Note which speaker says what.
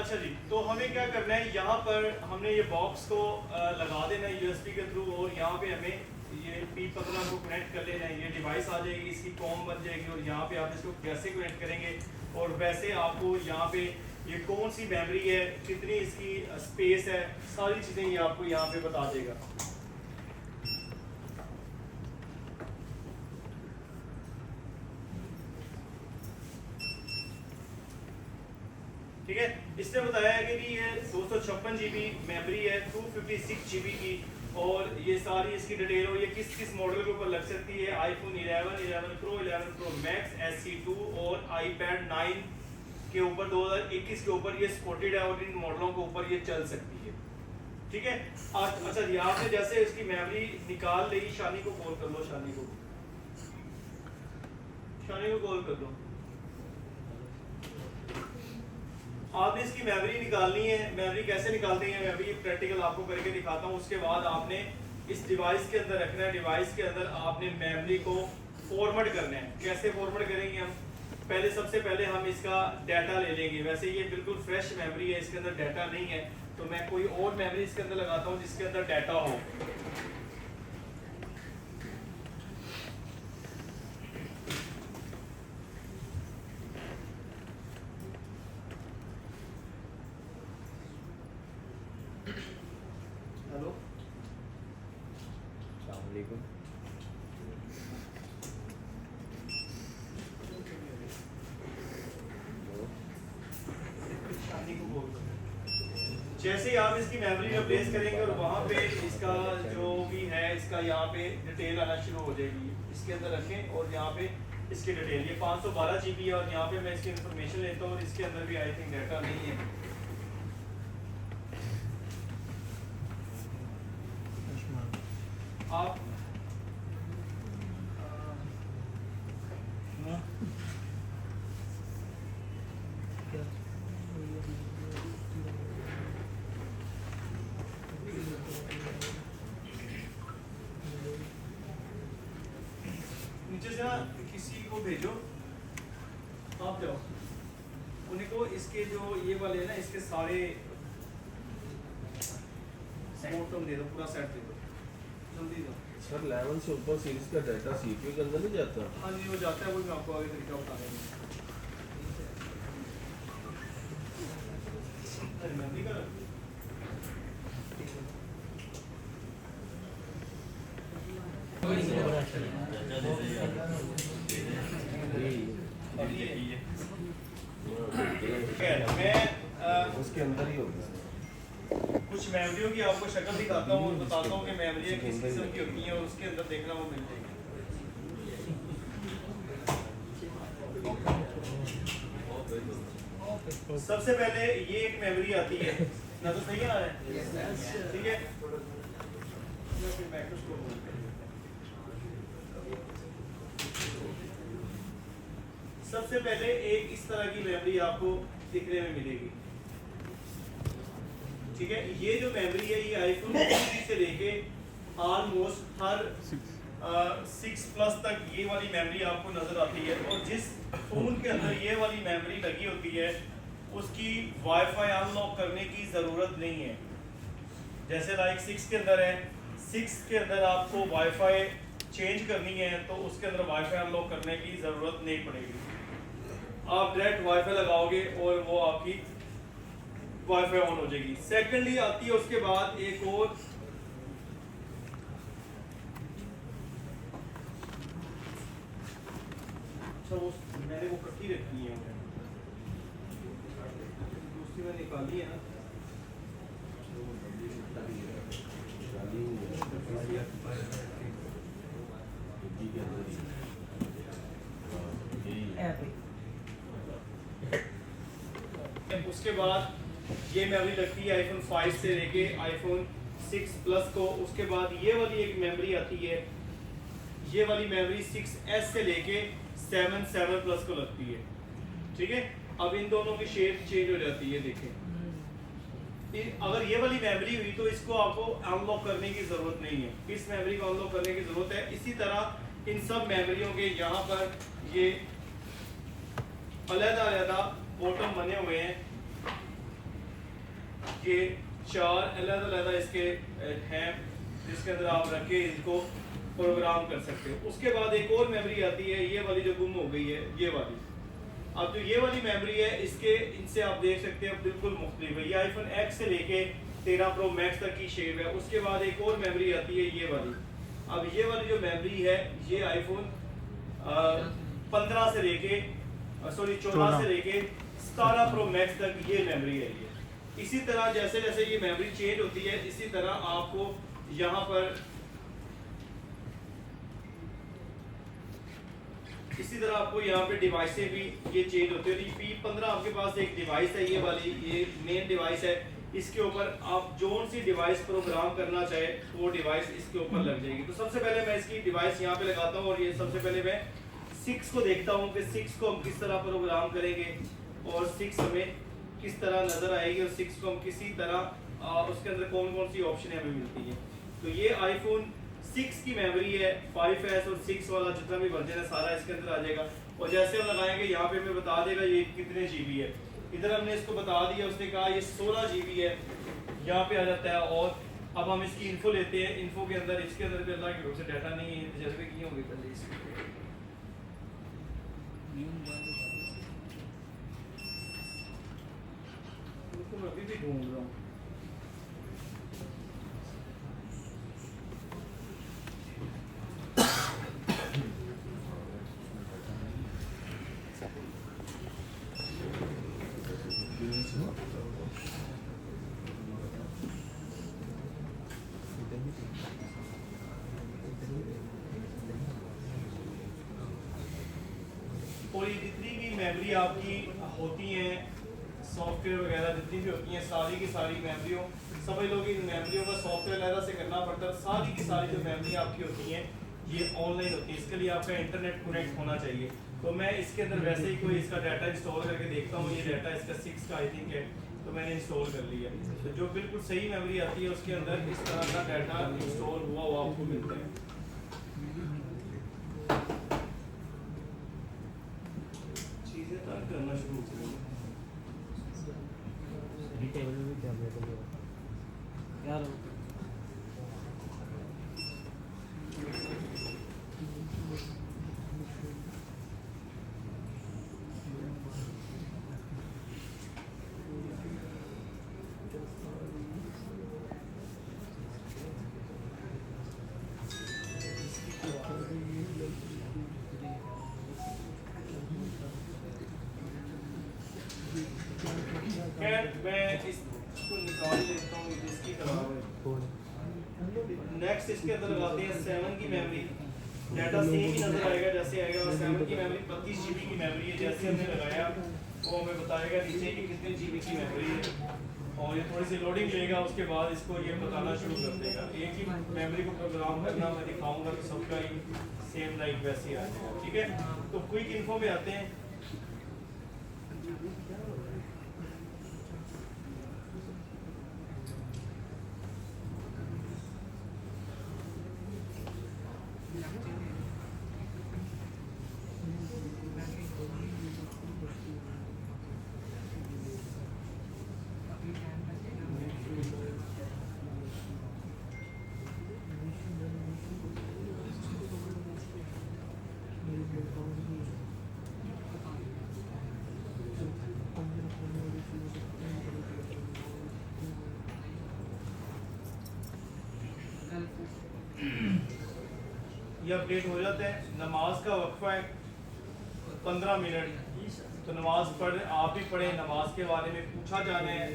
Speaker 1: अच्छा जी, तो हमें क्या करना है, यहाँ पर हमने ये बॉक्स को लगा देना है यूएसबी के थ्रू, और यहाँ पे हमें ये P15 को कनेक्ट कर लेना है। ये डिवाइस आ जाएगी, इसकी कॉम बन जाएगी, और यहाँ पे आप इसको कैसे कनेक्ट करेंगे, और वैसे आपको यहाँ पे ये कौन सी मेमोरी है, कितनी इसकी स्पेस है, सारी चीज़ें ये आपको यहाँ पे बता देगा। ठीक है, इसने बताया है कि ये 256 GB मेमोरी है, 256 GB की, और ये सारी इसकी डिटेल, और ये किस किस मॉडल के ऊपर लग सकती है। IPhone 11, 11 pro, 11 pro max, SE2 और iPad 9 के ऊपर 2021 के ऊपर ये सपोर्टेड है, और इन मॉडलों के ऊपर ये चल सकती है। ठीक है, अच्छा जी, आपने जैसे इसकी मेमोरी निकाल ली, शानी को कॉल कर लो, शानी को कॉल कर लो। आपने इसकी मेमोरी निकालनी है। मेमोरी कैसे निकालते हैं, मैं अभी प्रैक्टिकल आपको करके दिखाता हूँ। उसके बाद आपने इस डिवाइस के अंदर रखना है। डिवाइस के अंदर आपने मेमोरी को फॉर्मेट करना है। कैसे फॉर्मेट करेंगे हम, पहले सबसे पहले हम इसका डाटा ले लेंगे। वैसे ये बिल्कुल फ्रेश मेमोरी है, इसके अंदर डाटा नहीं है, तो मैं कोई और मेमोरी इसके अंदर लगाता हूँ जिसके अंदर डाटा हो। हेलो,
Speaker 2: अस्सलाम वालेकुम।
Speaker 1: जैसे ही आप इसकी मेमोरी में प्लेस करेंगे और वहाँ पे इसका जो भी है, इसका यहाँ पे डिटेल आना शुरू हो जाएगी। इसके अंदर रखें और यहाँ पे इसकी डिटेल, ये 512 GB है, और यहाँ पे मैं इसकी इंफॉर्मेशन लेता हूँ, और इसके अंदर भी आई थिंक डाटा नहीं है। आप नीचे से ना किसी को भेजो, आप जाओ, उनको इसके जो ये वाले हैं ना, इसके सारे फोटो दे दो, पूरा सेट दे दो, जल्दी दो।
Speaker 2: सर 11 से ऊपर सीरीज का डाटा सीपीयू के अंदर नहीं जाता?
Speaker 1: हाँ जी, वो जाता है, वो मैं आपको आगे तरीका बता देंगे। मेमोरी का
Speaker 2: उसके अंदर ही होगी।
Speaker 1: कुछ मेमोरियों की आपको शक्ल दिखाता हूँ और बताता हूँ कि मेमोरी किस किस्म की होती हैं, और उसके अंदर देखना वो मिल जाएगी। सबसे पहले ये एक मेमोरी आती है ना, तो सही आ रहा है, ठीक है। सबसे पहले एक इस तरह की मेमोरी आपको दिखने में मिलेगी, ठीक है। ये जो मेमोरी है, ये आईफोन 6 से लेके ऑलमोस्ट हर 6 प्लस तक ये वाली मेमोरी आपको नजर आती है। और जिस फोन के अंदर ये वाली मेमोरी लगी होती है, उसकी वाईफाई अनलॉक करने की ज़रूरत नहीं है। जैसे लाइक 6 के अंदर है, 6 के अंदर आपको वाईफाई चेंज करनी है, तो उसके अंदर वाईफाई अनलॉक करने की ज़रूरत नहीं पड़ेगी। आप डायरेक्ट वाईफाई लगाओगे और वो आपकी वाईफाई ऑन हो जाएगी। सेकेंडली आती है उसके बाद एक और, अच्छा वो मैंने वो इकट्ठी रखी है, दूसरी में निकाली है ना, उसके बाद ये मेमोरी लगती है आईफोन 5 से लेके आईफोन 6 प्लस को। उसके बाद ये वाली एक मेमोरी आती है, ये वाली मेमोरी 6S से लेके 7 प्लस को लगती है, ठीक है। अब इन दोनों की शेप चेंज हो जाती है, देखें। अगर ये वाली मेमोरी हुई तो इसको आपको अनलॉक करने की जरूरत नहीं है, इस मेमोरी को अनलॉक करने की जरूरत है। इसी तरह इन सब मेमोरियों के यहाँ पर ये अलग-अलग बॉटम बने हुए हैं, ये 4 अलग-अलग इसके हैं जिसके अंदर आप रख के इनको प्रोग्राम कर सकते हो। उसके बाद एक और मेमोरी आती है, ये वाली जो गुम हो गई है, ये वाली। अब जो ये वाली मेमोरी है, इसके इनसे आप देख सकते हो बिल्कुल मुख्तलिफ है। ये आईफोन X से लेके 13 प्रो मैक्स तक की शेप है। उसके बाद एक और मेमोरी आती है, ये वाली। अब ये वाली जो मेमोरी है, ये आईफोन 15 से लेके 14 से लेके 17 प्रो मैक्स तक ये मेमोरी है। ये इसी तरह जैसे जैसे ये मेमोरी चेंज होती है, इसी तरह आपको यहाँ पर इसी तरह आपको यहाँ पे डिवाइसें भी ये चेंज होती है। P15 आपके पास एक डिवाइस है, ये वाली, ये मेन डिवाइस है। इसके ऊपर आप जोन सी डिवाइस प्रोग्राम करना चाहे वो डिवाइस इसके ऊपर लग जाएगी। तो सबसे पहले मैं इसकी डिवाइस यहाँ पे लगाता हूँ और ये सबसे पहले मैं 6 को देखता हूँ कि 6 को हम किस तरह प्रोग्राम करेंगे और 6 हमें किस तरह नजर आएगी और 6 को हम किसी तरह उसके अंदर कौन कौन सी ऑप्शन हमें मिलती है। तो ये आईफोन 6 की मेमोरी है, 5S और 6 वाला जितना भी वर्जन है सारा इसके अंदर आ जाएगा। और जैसे हम लगाएंगे यहाँ पे हमें बता देगा ये कितने GB है। इधर हमने इसको बता दिया, उसने कहा ये 16 GB है, यहाँ पे आ जाता है। और अब हम इसकी इन्फो लेते हैं। इन्फो के अंदर इसके अंदर भी अल्लाह की रूप से डाटा नहीं है, जैसे की होगी पहले इसकी मैं अभी भी ढूंढ रहा हूँ। और ये जितनी भी मेमोरी आपकी होती हैं, सॉफ्टवेयर वगैरह जितनी भी होती हैं, सारी की सारी मेमोरियों, समझ लो कि इन मेमोरियों का सॉफ्टवेयर अलग से करना पड़ता है। सारी की सारी जो मेमोरी आपकी होती हैं ये ऑनलाइन होती है। इसके लिए आपका इंटरनेट कनेक्ट होना चाहिए। तो मैं इसके अंदर वैसे ही कोई इसका डाटा इंस्टॉल करके देखता हूँ। ये डाटा इसका 6 का आई थिंक है, तो मैंने इंस्टॉल कर लिया। तो जो बिल्कुल सही मेमोरी आती है उसके अंदर इस तरह का डाटा इंस्टॉल हुआ हुआ आपको मिलता है। चीज़ें तंग करना शुरू हो गई।
Speaker 3: टेबल में भी क्या अवेलेबल है यार।
Speaker 1: खैर मैं इसको निकाल लेता हूँ, इसकी तरह। नेक्स्ट इसके अंदर लगाते हैं 7 की मेमोरी। डाटा सेम ही नजर आएगा जैसे आएगा। और 7 की मेमोरी 32 GB की मेमोरी है। जैसे हमने लगाया वो हमें बताएगा नीचे कि कितने GB की मेमोरी है। और ये थोड़ी सी लोडिंग लेगा, उसके बाद इसको ये बताना शुरू कर देगा। एक ही मेमोरी को प्रोग्राम करना मैं दिखाऊंगा तो सबका ही सेम लाइक वैसे ही आ जाएगा। ठीक है, तो क्विक इन्फो में आते हैं। ये अपडेट हो जाता है। नमाज का वक्फा है 15 मिनट, तो नमाज पढ़, आप भी पढ़े। नमाज के बारे में पूछा जाना है।